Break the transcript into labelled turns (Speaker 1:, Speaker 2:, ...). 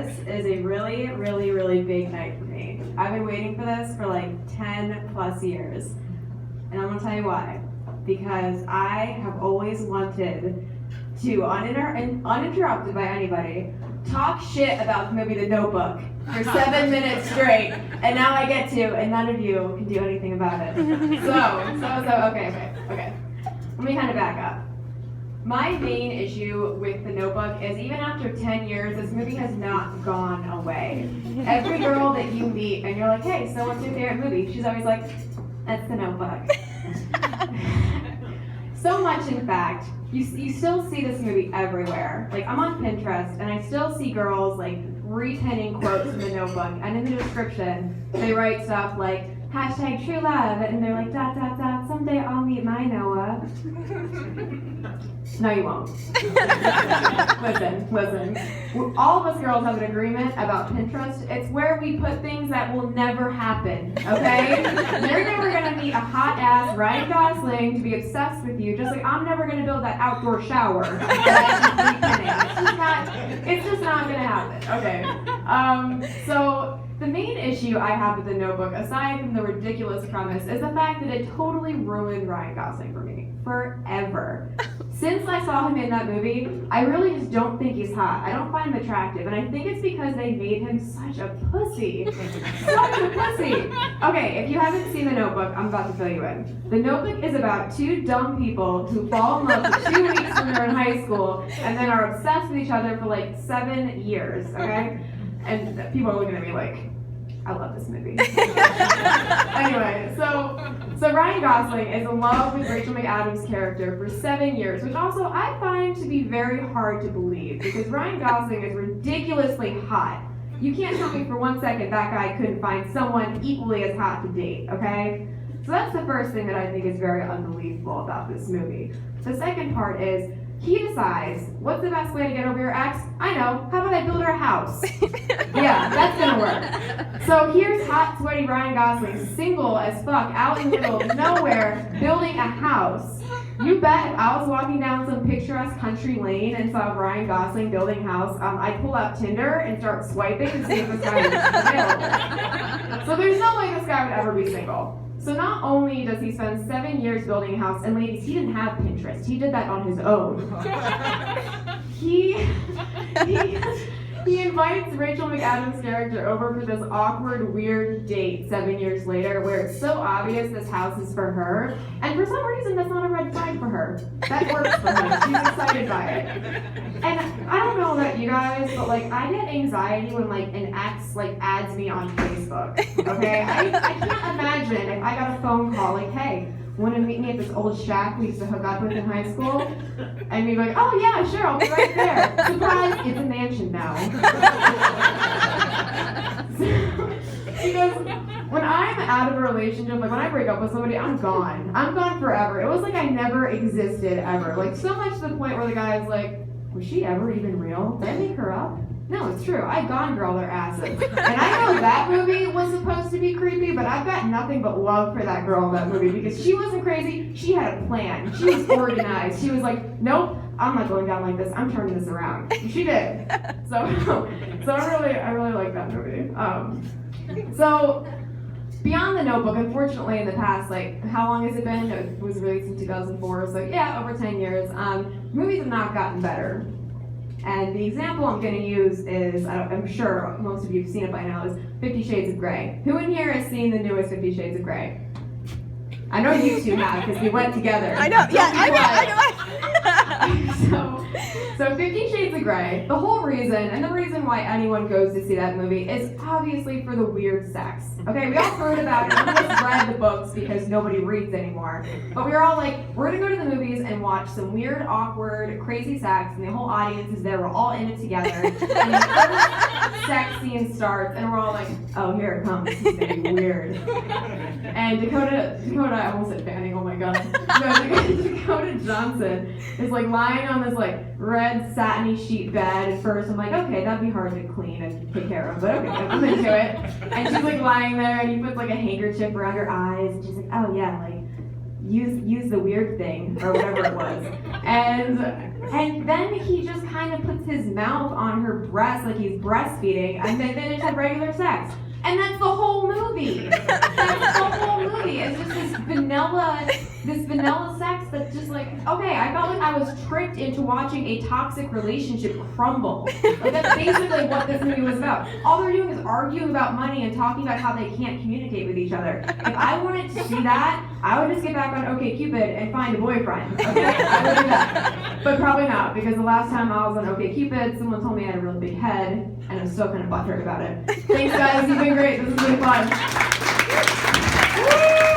Speaker 1: this is a really, really, really big night for me. I've been waiting for this for like 10 plus years. And I'm gonna tell you why. Because I have always wanted to, uninterrupted by anybody, talk shit about the movie The Notebook for 7 minutes straight, and now I get to, and none of you can do anything about it. Okay. Let me kind of back up. My main issue with The Notebook is even after 10 years, this movie has not gone away. Every girl that you meet, and you're like, hey, so what's your favorite movie? She's always like, that's The Notebook. So much, in fact, you still see this movie everywhere. Like, I'm on Pinterest, and I still see girls, like, repenning quotes from The Notebook, and in the description, they write stuff like, hashtag true love, and they're like, ... someday I'll meet my Noah. No, you won't. Listen. All of us girls have an agreement about Pinterest. It's where we put things that will never happen, okay? You're never gonna meet a hot-ass Ryan Gosling to be obsessed with you, just like I'm never gonna build that outdoor shower. It's just not gonna happen, okay? So the main issue I have with The Notebook, aside from the ridiculous premise, is the fact that it totally ruined Ryan Gosling for me. Forever. Since I saw him in that movie, I really just don't think he's hot. I don't find him attractive, and I think it's because they made him such a pussy. Such a pussy. Okay, if you haven't seen The Notebook, I'm about to fill you in. The Notebook is about two dumb people who fall in love for 2 weeks when they're in high school, and then are obsessed with each other for like 7 years, okay? And people are looking at me like, I love this movie. Anyway, so Ryan Gosling is in love with Rachel McAdams' character for 7 years, which also I find to be very hard to believe because Ryan Gosling is ridiculously hot. You can't tell me for 1 second that guy couldn't find someone equally as hot to date, okay? So that's the first thing that I think is very unbelievable about this movie. The second part is, he decides, what's the best way to get over your ex? I know, how about I build her a house? Yeah, that's gonna work. So here's hot, sweaty Ryan Gosling, single as fuck, out in the middle of nowhere, building a house. You bet if I was walking down some picturesque country lane and saw Ryan Gosling building a house, I'd pull out Tinder and start swiping to see if this guy was available. So there's no way this guy would ever be single. So not only does he spend 7 years building a house, and ladies, he didn't have Pinterest. He did that on his own. He invites Rachel McAdams' character over for this awkward, weird date 7 years later where it's so obvious this house is for her, and for some reason that's not a red flag for her. That works for her. She's excited by it. And I don't know about you guys, but like I get anxiety when like an ex like adds me on Facebook. Okay? I can't imagine if I got a phone call like, hey, want to meet me at this old shack we used to hook up with in high school? And be like, oh yeah, sure, I'll be right there. Surprise, it's a mansion now. Because when I'm out of a relationship, like when I break up with somebody, I'm gone. I'm gone forever. It was like I never existed ever. Like so much to the point where the guy's like, was she ever even real? Did I make her up? No, it's true. I gone girl their asses. And I know that movie was supposed to be creepy, but I've got nothing but love for that girl in that movie because she wasn't crazy. She had a plan. She was organized. She was like, nope, I'm not going down like this. I'm turning this around. And she did. So I really like that movie. So beyond The Notebook, unfortunately in the past, like how long has it been? It was released in 2004, so yeah, over 10 years. Movies have not gotten better. And the example I'm going to use is, I'm sure most of you have seen it by now, is 50 Shades of Grey. Who in here has seen the newest 50 Shades of Grey? I know you two have, because we went together.
Speaker 2: I know, yeah, I know.
Speaker 1: So 50 Shades of Grey, the whole reason, and the reason why anyone goes to see that movie is obviously for the weird sex. Okay, we all heard about it, none of us read the books because nobody reads anymore. But we were all like, we're gonna go to the movies and watch some weird, awkward, crazy sex, and the whole audience is there, we're all in it together. And the first sex scene starts, and we're all like, oh, here it comes, this is gonna be weird. And Dakota, I almost said Fanning, oh my god. No, Dakota Johnson is like lying on this like red satiny sheet bed. At first I'm like, okay, that'd be hard to clean and take care of, but okay, I'm into it. And she's like lying there and he puts like a handkerchief around her eyes and she's like, oh yeah, like use the weird thing or whatever it was. And And then he just kind of puts his mouth on her breast like he's breastfeeding, and then they just have regular sex. And that's the whole movie. That's the whole movie. It's just this vanilla sex that's just like, okay, I felt like I was tricked into watching a toxic relationship crumble. Like that's basically what this movie was about. All they're doing is arguing about money and talking about how they can't communicate with each other. If I wanted to see that, I would just get back on OkCupid and find a boyfriend. Okay, I would do that. But probably not, because the last time I was on OkCupid, someone told me I had a really big head, and I'm still kind of butthurt about it. Thanks guys, you've been great. This has been fun.